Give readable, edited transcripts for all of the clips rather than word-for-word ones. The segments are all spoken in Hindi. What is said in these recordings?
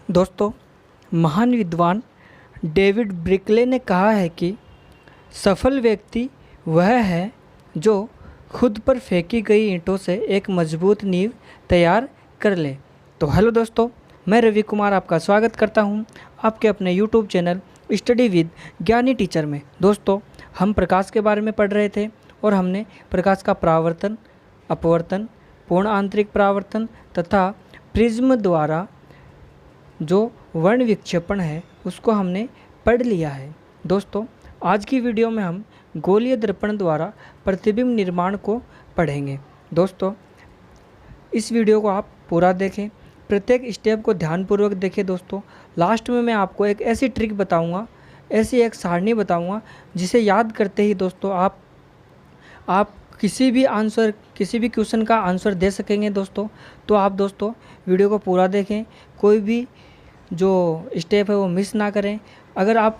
दोस्तों, महान विद्वान डेविड ब्रिकले ने कहा है कि सफल व्यक्ति वह है जो खुद पर फेंकी गई ईंटों से एक मजबूत नींव तैयार कर ले। तो हेलो दोस्तों, मैं रवि कुमार आपका स्वागत करता हूं आपके अपने यूट्यूब चैनल स्टडी विद ज्ञानी टीचर में। दोस्तों, हम प्रकाश के बारे में पढ़ रहे थे और हमने प्रकाश का परावर्तन, अपवर्तन, पूर्ण आंतरिक परावर्तन तथा प्रिज्म द्वारा जो वर्ण विक्षेपण है उसको हमने पढ़ लिया है। दोस्तों, आज की वीडियो में हम गोलीय दर्पण द्वारा प्रतिबिंब निर्माण को पढ़ेंगे। दोस्तों, इस वीडियो को आप पूरा देखें, प्रत्येक स्टेप को ध्यानपूर्वक देखें। दोस्तों, लास्ट में मैं आपको एक ऐसी ट्रिक बताऊंगा, ऐसी एक सारणी बताऊंगा जिसे याद करते ही दोस्तों आप किसी भी क्वेश्चन का आंसर दे सकेंगे। दोस्तों, तो आप दोस्तों वीडियो को पूरा देखें, कोई भी जो स्टेप है वो मिस ना करें। अगर आप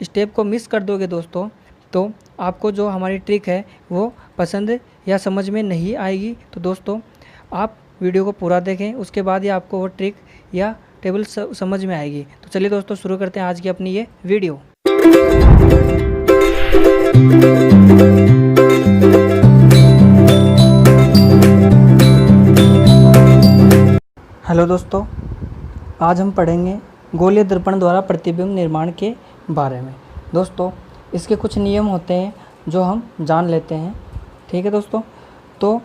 स्टेप को मिस कर दोगे दोस्तों तो आपको जो हमारी ट्रिक है वो पसंद या समझ में नहीं आएगी। तो दोस्तों आप वीडियो को पूरा देखें, उसके बाद ही आपको वो ट्रिक या टेबल समझ में आएगी। तो चलिए दोस्तों शुरू करते हैं आज की अपनी ये वीडियो। हेलो दोस्तों, आज हम पढ़ेंगे गोलीय दर्पण द्वारा प्रतिबिंब निर्माण के बारे में। दोस्तों, इसके कुछ नियम होते हैं जो हम जान लेते हैं। ठीक है दोस्तों, तो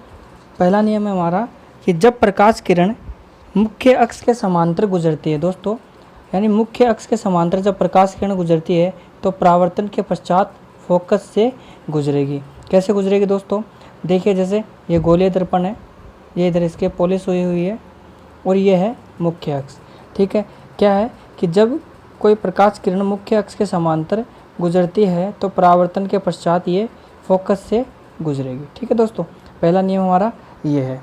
पहला नियम है हमारा कि जब प्रकाश किरण मुख्य अक्ष के समांतर गुजरती है, दोस्तों यानी मुख्य अक्ष के समांतर जब प्रकाश किरण गुजरती है तो परावर्तन के पश्चात फोकस से गुजरेगी। कैसे गुजरेगी दोस्तों? देखिए, जैसे ये गोलीय दर्पण है, ये इधर इसके पॉलिश हुई है और ये है मुख्य अक्ष। ठीक है, क्या है कि जब कोई प्रकाश किरण मुख्य अक्ष के समांतर गुजरती है तो परावर्तन के पश्चात ये फोकस से गुजरेगी। ठीक है दोस्तों, पहला नियम हमारा ये है।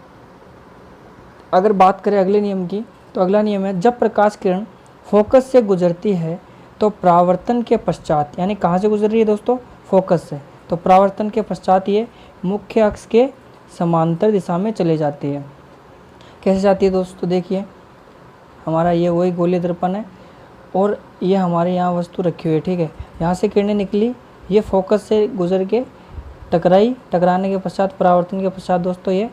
अगर बात करें अगले नियम की, तो अगला नियम है जब प्रकाश किरण फोकस से गुजरती है तो परावर्तन के पश्चात, यानी कहाँ से गुजर रही है दोस्तों? फोकस से। तो परावर्तन के पश्चात ये मुख्य अक्ष के समांतर दिशा में चले जाती है। कैसे जाती है दोस्तों? देखिए, हमारा ये वही गोलीय दर्पण है और ये हमारे यहाँ वस्तु रखी हुई है। ठीक है, यहाँ से किरणें निकली, ये फोकस से गुजर के टकराने के पश्चात, परावर्तन के पश्चात दोस्तों ये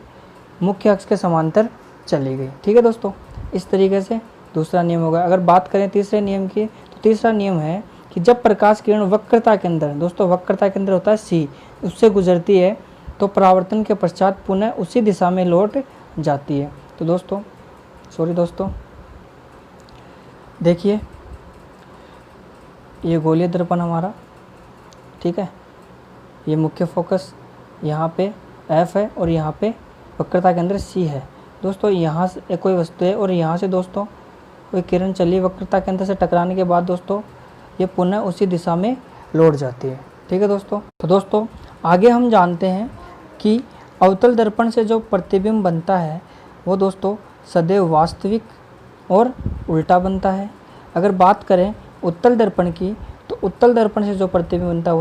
मुख्य अक्ष के समांतर चली गई। ठीक है दोस्तों, इस तरीके से दूसरा नियम होगा। अगर बात करें तीसरे नियम की, तो तीसरा नियम है कि जब प्रकाश किरण वक्रता के अंदर, दोस्तों वक्रता के अंदर होता है सी, उससे गुजरती है तो परावर्तन के पश्चात पुनः उसी दिशा में लौट जाती है। तो दोस्तों देखिए, ये गोलीय दर्पण हमारा, ठीक है, ये मुख्य फोकस यहाँ पे F है और यहाँ पे वक्रता के अंदर C है। दोस्तों यहाँ से कोई वस्तु है और यहाँ से दोस्तों कोई किरण चली वक्रता के अंदर से टकराने के बाद दोस्तों ये पुनः उसी दिशा में लौट जाती है। ठीक है दोस्तों, तो दोस्तों आगे हम जानते हैं कि अवतल दर्पण से जो प्रतिबिंब बनता है वो दोस्तों सदैव वास्तविक और उल्टा बनता है। अगर बात करें उत्तल दर्पण की, तो उत्तल दर्पण से जो प्रतिबिंब बनता है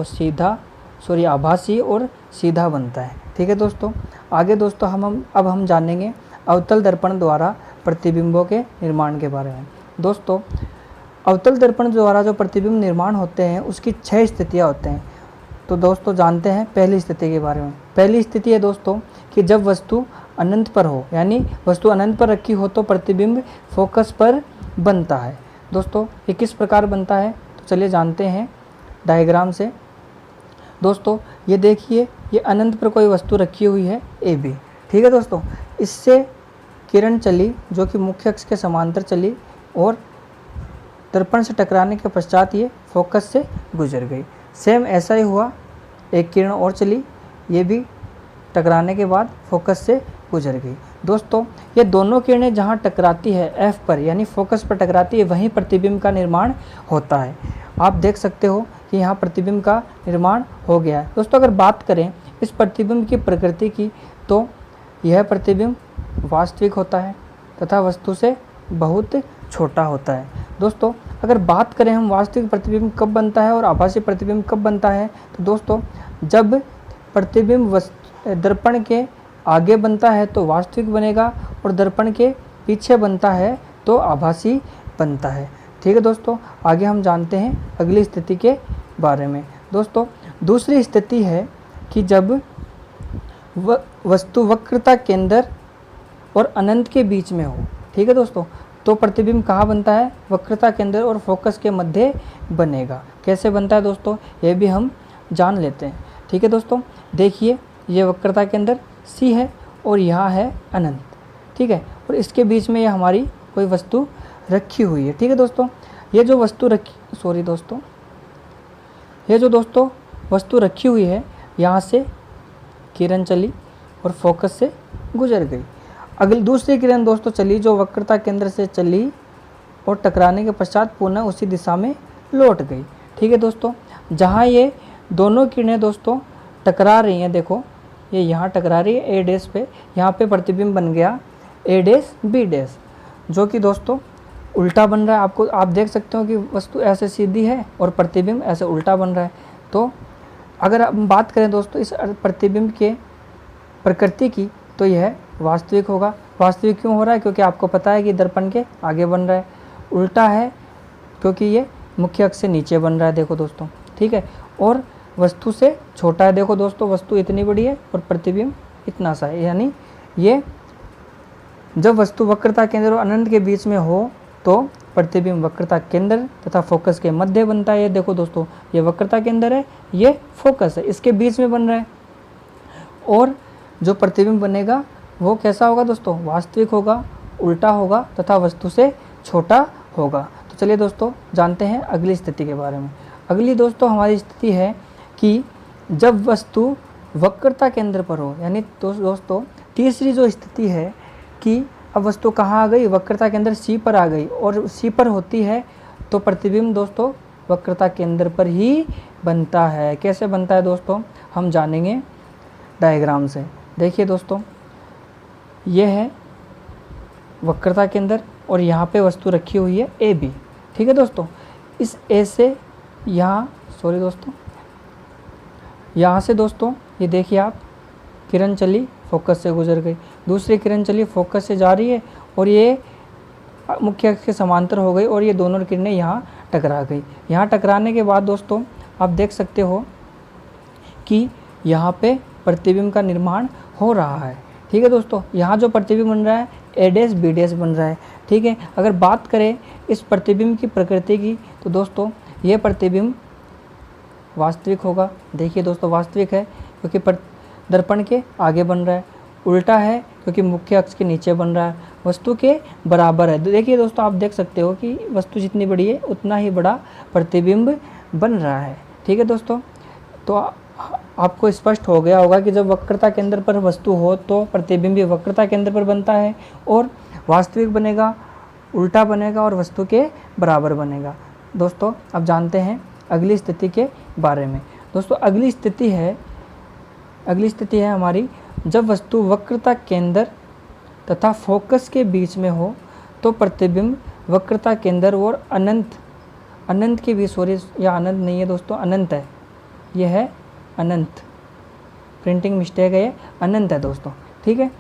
वो आभासी और सीधा बनता है। ठीक है दोस्तों, आगे दोस्तों अब हम जानेंगे अवतल दर्पण द्वारा प्रतिबिंबों के निर्माण के बारे में। दोस्तों, अवतल दर्पण द्वारा जो प्रतिबिंब निर्माण होते हैं उसकी 6 स्थितियाँ होते हैं। तो दोस्तों जानते हैं पहली स्थिति के बारे में। पहली स्थिति है दोस्तों कि जब वस्तु अनंत पर हो, यानी वस्तु अनंत पर रखी हो तो प्रतिबिंब फोकस पर बनता है। दोस्तों ये किस प्रकार बनता है? तो चलिए जानते हैं डायग्राम से। दोस्तों ये देखिए, ये अनंत पर कोई वस्तु रखी हुई है AB। ठीक है दोस्तों, इससे किरण चली जो कि मुख्य अक्ष के समांतर चली और दर्पण से टकराने के पश्चात ये फोकस से गुजर गई। सेम ऐसा ही हुआ, एक किरण और चली, ये भी टकराने के बाद फोकस से गुजर गई। दोस्तों ये दोनों किरणें जहाँ टकराती है F पर, यानी फोकस पर टकराती है, वहीं प्रतिबिंब का निर्माण होता है। आप देख सकते हो कि यहाँ प्रतिबिंब का निर्माण हो गया है। दोस्तों अगर बात करें इस प्रतिबिंब की प्रकृति की, तो यह प्रतिबिंब वास्तविक होता है तथा वस्तु से बहुत छोटा होता है। दोस्तों अगर बात करें हम वास्तविक प्रतिबिंब कब बनता है और आभासी प्रतिबिंब कब बनता है, तो दोस्तों जब प्रतिबिंब दर्पण के आगे बनता है तो वास्तविक बनेगा और दर्पण के पीछे बनता है तो आभासी बनता है। ठीक है दोस्तों, आगे हम जानते हैं अगली स्थिति के बारे में। दोस्तों दूसरी स्थिति है कि जब वस्तु वक्रता केंद्र और अनंत के बीच में हो। ठीक है दोस्तों, तो प्रतिबिंब कहाँ बनता है? वक्रता केंद्र और फोकस के मध्य बनेगा। कैसे बनता है दोस्तों, ये भी हम जान लेते हैं। ठीक है दोस्तों, देखिए ये वक्रता केंद्र C है और यहाँ है अनंत। ठीक है, और इसके बीच में ये हमारी कोई वस्तु रखी हुई है। ठीक है दोस्तों, ये जो वस्तु वस्तु रखी हुई है, यहाँ से किरण चली और फोकस से गुजर गई। अगली दूसरी किरण दोस्तों चली जो वक्रता केंद्र से चली और टकराने के पश्चात पुनः उसी दिशा में लौट गई। ठीक है दोस्तों, जहाँ ये दोनों किरणें दोस्तों टकरा रही हैं, देखो ये यहाँ टकरा रही है A डैश पे, यहाँ पे प्रतिबिंब बन गया A डैश B डैश, जो कि दोस्तों उल्टा बन रहा है। आप देख सकते हो कि वस्तु ऐसे सीधी है और प्रतिबिंब ऐसे उल्टा बन रहा है। तो अगर हम बात करें दोस्तों इस प्रतिबिंब के प्रकृति की, तो यह वास्तविक होगा। वास्तविक क्यों हो रहा है? क्योंकि आपको पता है कि दर्पण के आगे बन रहा है। उल्टा है क्योंकि ये मुख्य अक्ष से नीचे बन रहा है, देखो दोस्तों। ठीक है, और वस्तु से छोटा है। देखो दोस्तों, वस्तु इतनी बड़ी है और प्रतिबिंब इतना सा है। यानी ये जब वस्तु वक्रता केंद्र और अनंत के बीच में हो तो प्रतिबिंब वक्रता केंद्र तथा फोकस के मध्य बनता है। ये देखो दोस्तों, ये वक्रता केंद्र है, ये फोकस है, इसके बीच में बन रहा है। और जो प्रतिबिंब बनेगा वो कैसा होगा दोस्तों? वास्तविक होगा, उल्टा होगा तथा वस्तु से छोटा होगा। तो चलिए दोस्तों जानते हैं अगली स्थिति के बारे में। अगली दोस्तों हमारी स्थिति है कि जब वस्तु वक्रता केंद्र पर हो। यानी दोस्तों तीसरी जो स्थिति है कि अब वस्तु कहाँ आ गई? वक्रता केंद्र C पर आ गई और C पर होती है तो प्रतिबिंब दोस्तों वक्रता केंद्र पर ही बनता है। कैसे बनता है दोस्तों? हम जानेंगे डायग्राम से। देखिए दोस्तों, यह है वक्रता केंद्र और यहाँ पे वस्तु रखी हुई है AB। ठीक है दोस्तों, इस A से यहाँ यहाँ से दोस्तों ये देखिए आप, किरण चली फोकस से गुजर गई, दूसरी किरण चली फोकस से जा रही है और ये मुख्य अक्ष के समांतर हो गई और ये दोनों किरणें यहाँ टकरा गई। यहाँ टकराने के बाद दोस्तों आप देख सकते हो कि यहाँ पे प्रतिबिंब का निर्माण हो रहा है। ठीक है दोस्तों, यहाँ जो प्रतिबिंब बन रहा है A डैश B डैश बन रहा है। ठीक है, अगर बात करें इस प्रतिबिंब की प्रकृति की तो दोस्तों ये प्रतिबिंब वास्तविक होगा। देखिए दोस्तों, वास्तविक है क्योंकि दर्पण के आगे बन रहा है, उल्टा है क्योंकि मुख्य अक्ष के नीचे बन रहा है, वस्तु के बराबर है। देखिए दोस्तों, आप देख सकते हो कि वस्तु जितनी बड़ी है उतना ही बड़ा प्रतिबिंब बन रहा है। ठीक है दोस्तों, तो आपको स्पष्ट हो गया होगा कि जब वक्रता केंद्र पर वस्तु हो तो प्रतिबिंब भी वक्रता केंद्र पर बनता है और वास्तविक बनेगा, उल्टा बनेगा और वस्तु के बराबर बनेगा। दोस्तों अब जानते हैं अगली स्थिति के बारे में। दोस्तों अगली स्थिति है हमारी, जब वस्तु वक्रता केंद्र तथा फोकस के बीच में हो तो प्रतिबिंब वक्रता केंद्र और अनंत के बीच, सॉरी या अनंत नहीं है दोस्तों, अनंत है, यह है अनंत, प्रिंटिंग मिस्टेक है, ये अनंत है दोस्तों। ठीक है,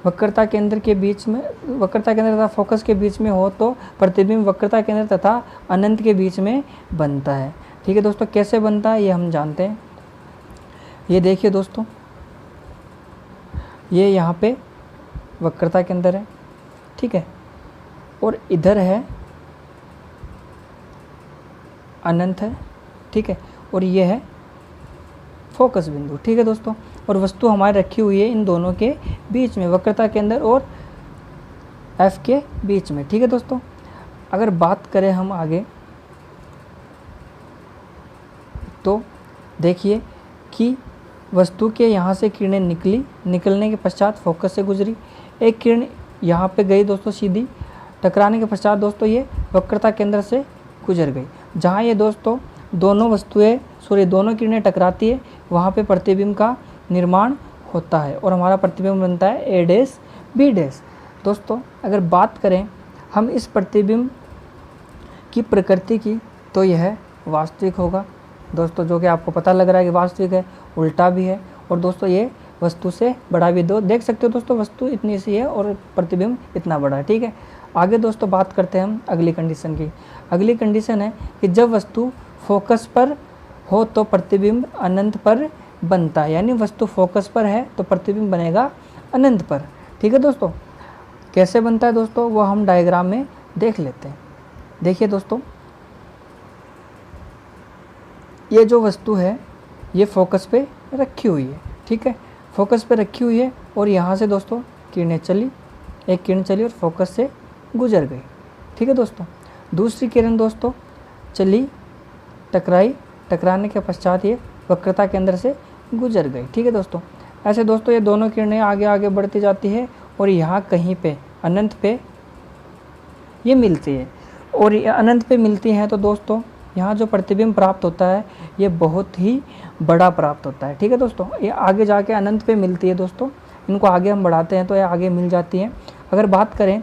वक्रता केंद्र तथा फोकस के बीच में हो तो प्रतिबिंब वक्रता केंद्र तथा अनंत के बीच में बनता है। ठीक है दोस्तों, कैसे बनता है ये हम जानते हैं। ये देखिए दोस्तों, ये यहाँ पे वक्रता केंद्र है, ठीक है, और इधर है अनंत है, ठीक है, और ये है फोकस बिंदु। ठीक है दोस्तों, और वस्तु हमारी रखी हुई है इन दोनों के बीच में, वक्रता केंद्र और F के बीच में। ठीक है दोस्तों, अगर बात करें हम आगे तो देखिए कि वस्तु के यहाँ से किरणें निकलने के पश्चात फोकस से गुजरी, एक किरण यहाँ पे गई दोस्तों सीधी, टकराने के पश्चात दोस्तों ये वक्रता केंद्र से गुजर गई। जहाँ ये दोस्तों दोनों किरणें टकराती है वहाँ पे प्रतिबिंब का निर्माण होता है और हमारा प्रतिबिंब बनता है A डैश B डैश। दोस्तों अगर बात करें हम इस प्रतिबिंब की प्रकृति की तो यह वास्तविक होगा दोस्तों, जो कि आपको पता लग रहा है कि वास्तविक है, उल्टा भी है और दोस्तों ये वस्तु से बड़ा भी देख सकते हो दोस्तों, वस्तु इतनी सी है और प्रतिबिंब इतना बड़ा है। ठीक है, आगे दोस्तों बात करते हैं हम अगली कंडीशन की। अगली कंडीशन है कि जब वस्तु फोकस पर हो तो प्रतिबिंब अनंत पर बनता है, यानी वस्तु फोकस पर है तो प्रतिबिंब बनेगा अनंत पर। ठीक है दोस्तों, कैसे बनता है दोस्तों वो हम डायग्राम में देख लेते हैं। देखिए दोस्तों, ये जो वस्तु है ये फोकस पे रखी हुई है। ठीक है, फोकस पे रखी हुई है और यहाँ से दोस्तों किरणें चली, एक किरण चली और फोकस से गुजर गई। ठीक है दोस्तों, दूसरी किरण दोस्तों चली, टकराई, टकराने के पश्चात ये वक्रता के अंदर से गुजर गई। ठीक है दोस्तों, ऐसे दोस्तों ये दोनों किरणें आगे आगे बढ़ती जाती है और यहाँ कहीं पे अनंत पे ये मिलती है। और ये अनंत पे मिलती हैं तो दोस्तों यहाँ जो प्रतिबिंब प्राप्त होता है ये बहुत ही बड़ा प्राप्त होता है। ठीक है दोस्तों, ये आगे जाके अनंत पे मिलती है दोस्तों, इनको आगे हम बढ़ाते हैं तो ये आगे मिल जाती हैं। अगर बात करें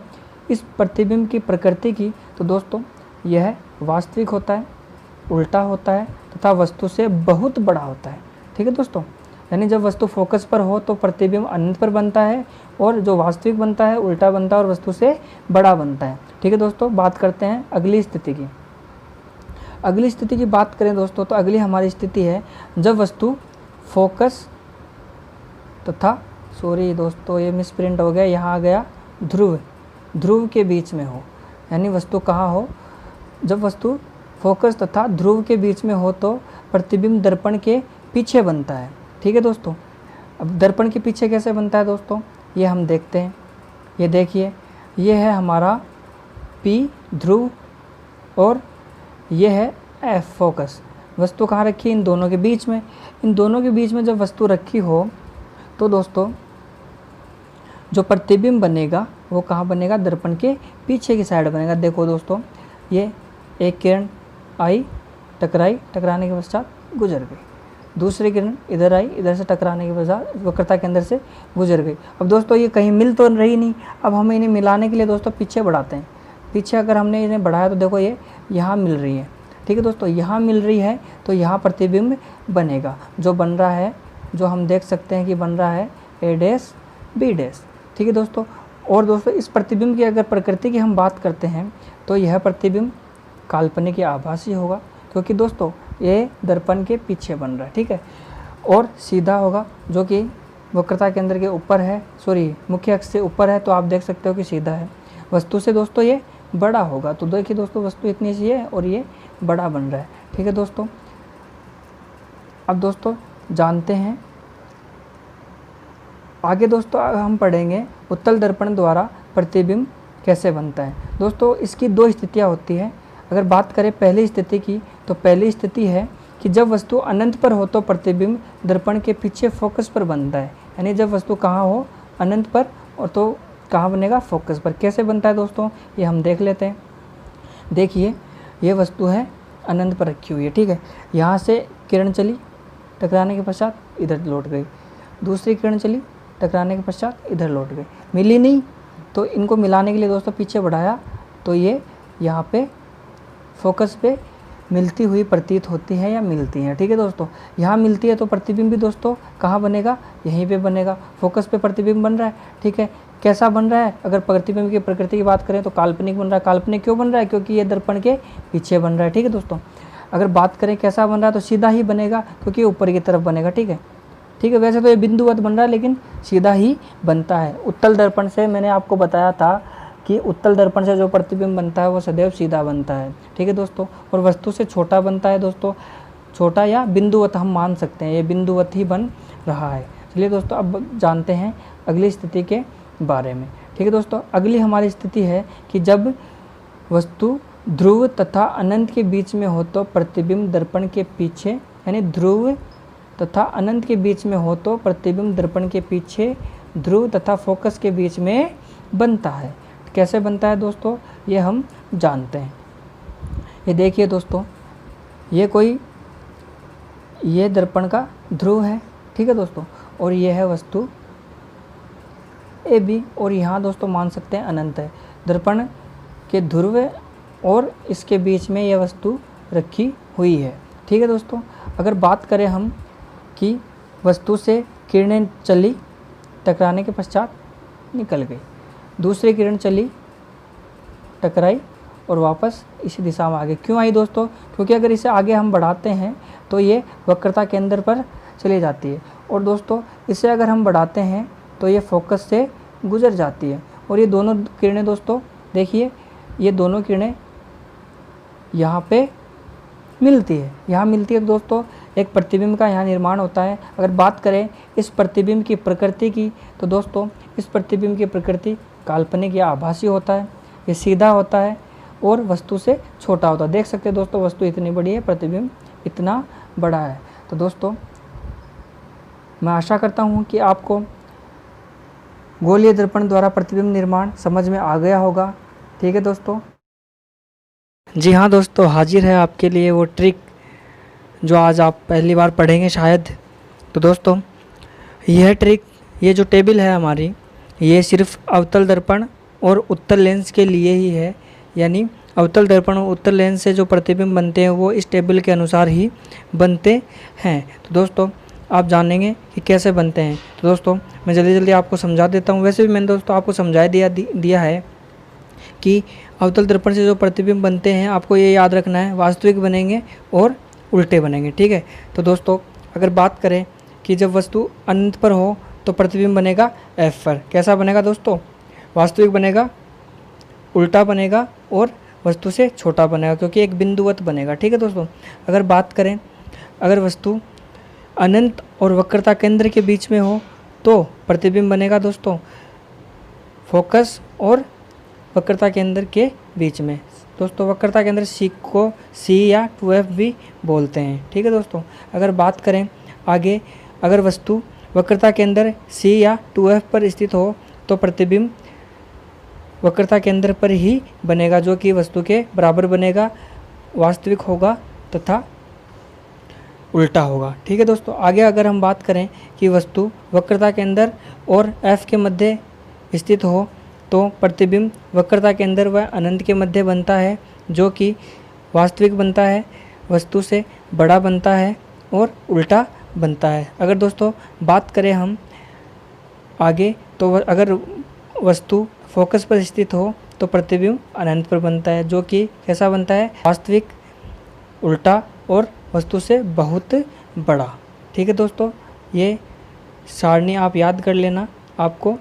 इस प्रतिबिंब की प्रकृति की तो दोस्तों यह वास्तविक होता है, उल्टा होता है तथा वस्तु से बहुत बड़ा होता है। ठीक है दोस्तों, यानी जब वस्तु फोकस पर हो तो प्रतिबिंब अनंत पर बनता है और जो वास्तविक बनता है उल्टा बनता है और वस्तु से बड़ा बनता है। ठीक है दोस्तों, बात करते हैं अगली स्थिति की। अगली स्थिति की बात करें दोस्तों तो अगली हमारी स्थिति है जब वस्तु फोकस तथा सॉरी दोस्तों ये मिसप्रिंट हो गया, यहाँ आ गया ध्रुव के बीच में हो, यानी वस्तु कहाँ हो, जब वस्तु फोकस तथा ध्रुव के बीच में हो तो प्रतिबिंब दर्पण के पीछे बनता है। ठीक है दोस्तों, अब दर्पण के पीछे कैसे बनता है दोस्तों ये हम देखते हैं। ये देखिए, ये है हमारा P ध्रुव और ये है F फोकस। वस्तु कहाँ रखी है, इन दोनों के बीच में। इन दोनों के बीच में जब वस्तु रखी हो तो दोस्तों जो प्रतिबिंब बनेगा वो कहाँ बनेगा, दर्पण के पीछे की साइड बनेगा। देखो दोस्तों, ये एक किरण आई, टकराई, टकराने के पश्चात गुजर गई। दूसरी किरण इधर आई, इधर से टकराने के पश्चात वक्रता के अंदर से गुजर गई। अब दोस्तों ये कहीं मिल तो रही नहीं, अब हमें इन्हें मिलाने के लिए दोस्तों पीछे बढ़ाते हैं। पीछे अगर हमने इन्हें बढ़ाया तो देखो ये यहाँ मिल रही है। ठीक है दोस्तों, यहाँ मिल रही है तो यहाँ प्रतिबिंब बनेगा, जो बन रहा है, जो हम देख सकते हैं कि बन रहा है A' B'। ठीक है दोस्तों, और दोस्तों इस प्रतिबिंब की अगर प्रकृति की हम बात करते हैं तो यह प्रतिबिंब काल्पनिक या आभासी होगा, क्योंकि दोस्तों ये दर्पण के पीछे बन रहा है। ठीक है, और सीधा होगा जो कि वक्रता केंद्र के ऊपर है, सॉरी मुख्य अक्ष से ऊपर है, तो आप देख सकते हो कि सीधा है। वस्तु से दोस्तों ये बड़ा होगा, तो देखिए दोस्तों वस्तु इतनी सी है और ये बड़ा बन रहा है। ठीक है दोस्तों, अब दोस्तों जानते हैं आगे दोस्तों हम पढ़ेंगे उत्तल दर्पण द्वारा प्रतिबिंब कैसे बनता है। दोस्तों इसकी दो स्थितियाँ होती हैं। अगर बात करें पहली स्थिति की तो पहली स्थिति है कि जब वस्तु अनंत पर हो तो प्रतिबिंब दर्पण के पीछे फोकस पर बनता है, यानी जब वस्तु कहाँ हो, अनंत पर, और तो कहाँ बनेगा, फोकस पर। कैसे बनता है दोस्तों ये हम देख लेते हैं। देखिए ये वस्तु है अनंत पर रखी हुई है। ठीक है, यहाँ से किरण चली, टकराने के पश्चात इधर लौट गई, दूसरी किरण चली, टकराने के पश्चात इधर लौट गई, मिली नहीं, तो इनको मिलाने के लिए दोस्तों पीछे बढ़ाया तो ये यहाँ पे फोकस पे मिलती हुई प्रतीत होती है या मिलती हैं। ठीक है दोस्तों, यहाँ मिलती है तो प्रतिबिंब भी दोस्तों कहाँ बनेगा, यहीं पे बनेगा, फोकस पे प्रतिबिंब बन रहा है। ठीक है, कैसा बन रहा है, अगर प्रतिबिंब की प्रकृति की बात करें तो काल्पनिक बन रहा है। काल्पनिक क्यों बन रहा है, क्योंकि ये दर्पण के पीछे बन रहा है। ठीक है दोस्तों, अगर बात करें कैसा बन रहा है तो सीधा ही बनेगा, क्योंकि ऊपर की तरफ बनेगा। ठीक है, ठीक है, वैसे तो ये बिंदुवत बन रहा है लेकिन सीधा ही बनता है। उत्तल दर्पण से मैंने आपको बताया था कि उत्तल दर्पण से जो प्रतिबिंब बनता है वो सदैव सीधा बनता है। ठीक है दोस्तों, और वस्तु से छोटा बनता है दोस्तों, छोटा या बिंदुवत हम मान सकते हैं, ये बिंदुवत ही बन रहा है। चलिए दोस्तों अब जानते हैं अगली स्थिति के बारे में। ठीक है दोस्तों, अगली हमारी स्थिति है कि जब वस्तु ध्रुव तथा अनंत के बीच में हो तो प्रतिबिंब दर्पण के पीछे, यानी ध्रुव तथा अनंत के बीच में हो तो प्रतिबिंब दर्पण के पीछे ध्रुव तथा फोकस के बीच में बनता है। कैसे बनता है दोस्तों ये हम जानते हैं। ये देखिए दोस्तों, ये दर्पण का ध्रुव है। ठीक है दोस्तों, और ये है वस्तु AB, और यहाँ दोस्तों मान सकते हैं अनंत है। दर्पण के ध्रुव और इसके बीच में यह वस्तु रखी हुई है। ठीक है दोस्तों, अगर बात करें हम कि वस्तु से किरणें चली, टकराने के पश्चात निकल गई, दूसरी किरण चली, टकराई और वापस इसी दिशा में आगे क्यों आई दोस्तों? क्योंकि अगर इसे आगे हम बढ़ाते हैं तो ये वक्रता केंद्र पर चली जाती है, और दोस्तों इसे अगर हम बढ़ाते हैं तो ये फोकस से गुजर जाती है। और ये दोनों किरणें दोस्तों देखिए, ये दोनों किरणें यहाँ पे मिलती है, यहाँ मिलती है दोस्तों। एक प्रतिबिंब का यहाँ निर्माण होता है। अगर बात करें इस प्रतिबिंब की प्रकृति की, तो दोस्तों इस प्रतिबिंब की प्रकृति काल्पनिक या आभासी होता है, ये सीधा होता है और वस्तु से छोटा होता है। देख सकते हैं दोस्तों, वस्तु इतनी बड़ी है, प्रतिबिंब इतना बड़ा है। तो दोस्तों मैं आशा करता हूँ कि आपको गोलीय दर्पण द्वारा प्रतिबिंब निर्माण समझ में आ गया होगा। ठीक है दोस्तों। जी हाँ दोस्तों, हाजिर है आपके लिए वो ट्रिक जो आज आप पहली बार पढ़ेंगे शायद। तो दोस्तों यह ट्रिक, ये जो टेबल है हमारी, ये सिर्फ अवतल दर्पण और उत्तल लेंस के लिए ही है। यानी अवतल दर्पण और उत्तल लेंस से जो प्रतिबिंब बनते हैं वो इस टेबल के अनुसार ही बनते हैं। तो दोस्तों आप जानेंगे कि कैसे बनते हैं। तो दोस्तों मैं जल्दी जल्दी आपको समझा देता हूँ। वैसे भी मैंने दोस्तों आपको समझा दिया है कि अवतल दर्पण से जो प्रतिबिंब बनते हैं आपको ये याद रखना है, वास्तविक बनेंगे और उल्टे बनेंगे। ठीक है। तो दोस्तों अगर बात करें कि जब वस्तु अनंत पर हो तो प्रतिबिंब बनेगा F पर। कैसा बनेगा दोस्तों? वास्तविक बनेगा, उल्टा बनेगा और वस्तु से छोटा बनेगा, क्योंकि एक बिंदुवत बनेगा। ठीक है दोस्तों। अगर बात करें, अगर वस्तु अनंत और वक्रता केंद्र के बीच में हो तो प्रतिबिंब बनेगा दोस्तों फोकस और वक्रता केंद्र के बीच में। दोस्तों वक्रता केंद्र C को C या 2F भी बोलते हैं। ठीक है दोस्तों। अगर बात करें आगे, अगर वस्तु वक्रता केंद्र C या 2F पर स्थित हो तो प्रतिबिंब वक्रता केंद्र पर ही बनेगा, जो कि वस्तु के बराबर बनेगा, वास्तविक होगा तथा उल्टा होगा। ठीक है दोस्तों। आगे अगर हम बात करें कि वस्तु वक्रता केंद्र और F के मध्य स्थित हो तो प्रतिबिंब वक्रता केंद्र व अनंत के मध्य बनता है, जो कि वास्तविक बनता है, वस्तु से बड़ा बनता है और उल्टा बनता है। अगर दोस्तों बात करें हम आगे, तो अगर वस्तु फोकस पर स्थित हो तो प्रतिबिंब अनंत पर बनता है, जो कि कैसा बनता है? वास्तविक, उल्टा और वस्तु से बहुत बड़ा। ठीक है दोस्तों। ये सारणी आप याद कर लेना, आपको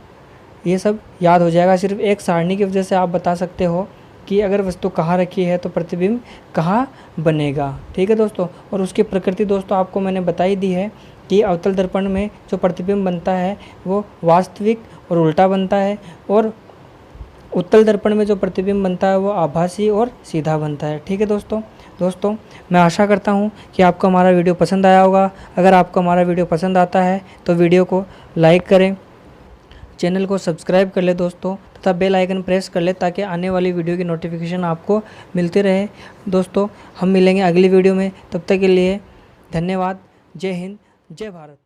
ये सब याद हो जाएगा। सिर्फ एक सारणी की वजह से आप बता सकते हो कि अगर वस्तु कहाँ रखी है तो प्रतिबिंब कहाँ बनेगा। ठीक है दोस्तों। और उसकी प्रकृति दोस्तों आपको मैंने बताई दी है कि अवतल दर्पण में जो प्रतिबिंब बनता है वो वास्तविक और उल्टा बनता है, और उत्तल दर्पण में जो प्रतिबिंब बनता है वो आभासी और सीधा बनता है। ठीक है दोस्तों मैं आशा करता हूँ कि आपको हमारा वीडियो पसंद आया होगा। अगर आपको हमारा वीडियो पसंद आता है तो वीडियो को लाइक करें, चैनल को सब्सक्राइब कर ले दोस्तों, तथा बेल आइकन प्रेस कर ले ताकि आने वाली वीडियो की नोटिफिकेशन आपको मिलती रहे। दोस्तों हम मिलेंगे अगली वीडियो में, तब तक के लिए धन्यवाद। जय हिंद, जय भारत।